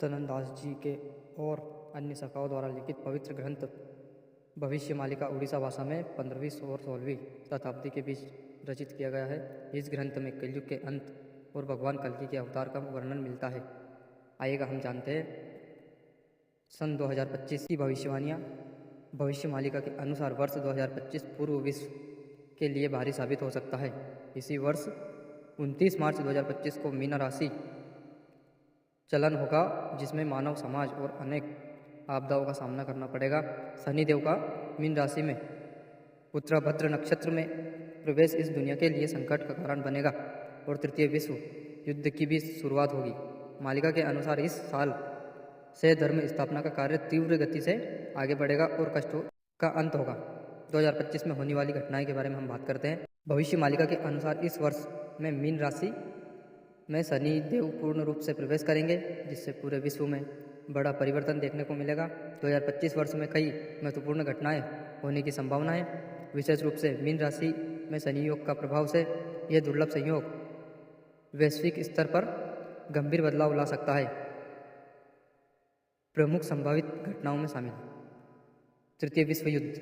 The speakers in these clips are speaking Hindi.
तननदास जी के और अन्य सखाओं द्वारा लिखित पवित्र ग्रंथ भविष्यमालिका उड़ीसा भाषा में 15वीं और 16वीं शताब्दी के बीच रचित किया गया है। इस ग्रंथ में कलयुग के अंत और भगवान कल्कि के अवतार का वर्णन मिलता है। आइएगा हम जानते हैं सन 2025 की भविष्यवाणियाँ। भविष्यमालिका के अनुसार वर्ष 2025 पूर्व विश्व के लिए भारी साबित हो सकता है। इसी वर्ष 29 मार्च 2025 को मीन राशि चलन होगा, जिसमें मानव समाज और अनेक आपदाओं का सामना करना पड़ेगा। शनिदेव का मीन राशि में उत्तराभद्र नक्षत्र में प्रवेश इस दुनिया के लिए संकट का कारण बनेगा और तृतीय विश्व युद्ध की भी शुरुआत होगी। मालिका के अनुसार इस साल से धर्म स्थापना का कार्य तीव्र गति से आगे बढ़ेगा और कष्टों का अंत होगा। 2025 में होने वाली घटनाएं के बारे में हम बात करते हैं। भविष्य मालिका के अनुसार इस वर्ष में मीन राशि में शनि देव पूर्ण रूप से प्रवेश करेंगे, जिससे पूरे विश्व में बड़ा परिवर्तन देखने को मिलेगा। 2025 वर्ष में कई महत्वपूर्ण घटनाएं होने की संभावना है। विशेष रूप से मीन राशि में शनि योग का प्रभाव से यह दुर्लभ संयोग वैश्विक स्तर पर गंभीर बदलाव ला सकता है। प्रमुख संभावित घटनाओं में शामिल तृतीय विश्व युद्ध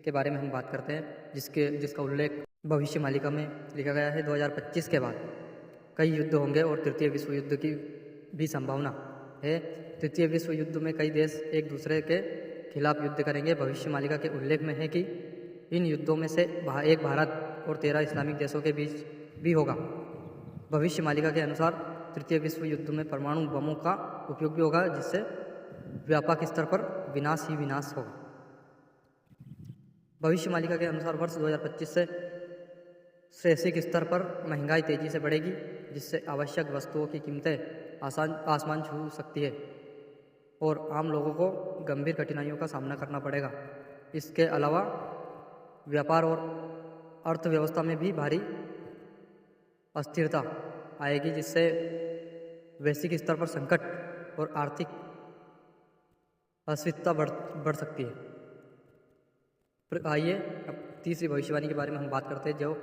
के बारे में हम बात करते हैं, जिसका उल्लेख भविष्य मालिका में लिखा गया है। 2025 के बाद कई युद्ध होंगे और तृतीय विश्व युद्ध की भी संभावना है। तृतीय विश्व युद्ध में कई देश एक दूसरे के खिलाफ युद्ध करेंगे। भविष्य मालिका के उल्लेख में है कि इन युद्धों में से एक भारत और 13 इस्लामिक देशों के बीच भी होगा। भविष्य मालिका के अनुसार तृतीय विश्व युद्ध में परमाणु बमों का उपयोग भी होगा, जिससे व्यापक स्तर पर विनाश ही विनाश होगा। भविष्य मालिका के अनुसार वर्ष 2025 से वैश्विक स्तर पर महंगाई तेजी से बढ़ेगी, जिससे आवश्यक वस्तुओं की कीमतें आसमान छू सकती है और आम लोगों को गंभीर कठिनाइयों का सामना करना पड़ेगा। इसके अलावा व्यापार और अर्थव्यवस्था में भी भारी अस्थिरता आएगी, जिससे वैश्विक स्तर पर संकट और आर्थिक अस्थिरता बढ़ सकती है। आइए अब तीसरी भविष्यवाणी के बारे में हम बात करते हैं, जो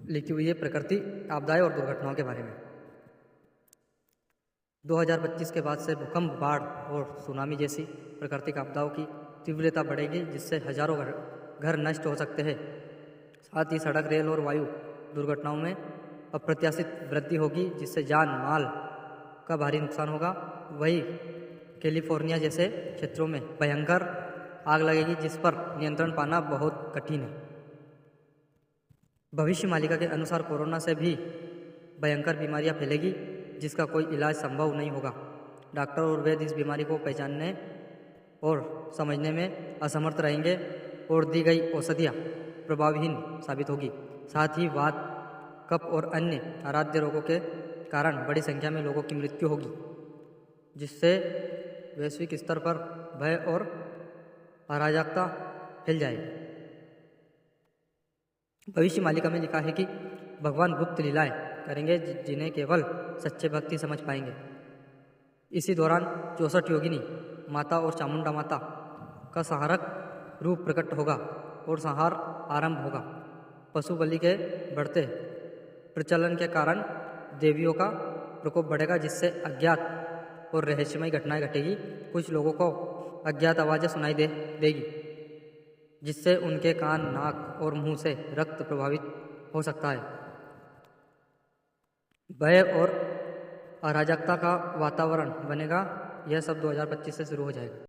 लिखी हुई है प्रकृति आपदाएं और दुर्घटनाओं के बारे में। 2025 के बाद से भूकंप, बाढ़ और सुनामी जैसी प्राकृतिक आपदाओं की तीव्रता बढ़ेगी, जिससे हजारों घर नष्ट हो सकते हैं। साथ ही सड़क, रेल और वायु दुर्घटनाओं में अप्रत्याशित वृद्धि होगी, जिससे जान माल का भारी नुकसान होगा। वहीं कैलिफोर्निया जैसे क्षेत्रों में भयंकर आग लगेगी, जिस पर नियंत्रण पाना बहुत कठिन है। भविष्य मालिका के अनुसार कोरोना से भी भयंकर बीमारियां फैलेगी, जिसका कोई इलाज संभव नहीं होगा। डॉक्टर और वैद्य इस बीमारी को पहचानने और समझने में असमर्थ रहेंगे और दी गई औषधियाँ प्रभावहीन साबित होगी। साथ ही वात, कफ और अन्य आराध्य रोगों के कारण बड़ी संख्या में लोगों की मृत्यु होगी, जिससे वैश्विक स्तर पर भय और अराजकता फैल जाएगी। भविष्य मालिका में लिखा है कि भगवान गुप्त लीलाएं करेंगे, जिन्हें केवल सच्चे भक्ति समझ पाएंगे। इसी दौरान 64 योगिनी माता और चामुंडा माता का संहारक रूप प्रकट होगा और संहार आरंभ होगा। पशु बलि के बढ़ते प्रचलन के कारण देवियों का प्रकोप बढ़ेगा, जिससे अज्ञात और रहस्यमय घटनाएं घटेगी। कुछ लोगों को अज्ञात आवाज़ें सुनाई देगी, जिससे उनके कान, नाक और मुंह से रक्त प्रभावित हो सकता है। भय और अराजकता का वातावरण बनेगा। यह सब 2025 से शुरू हो जाएगा।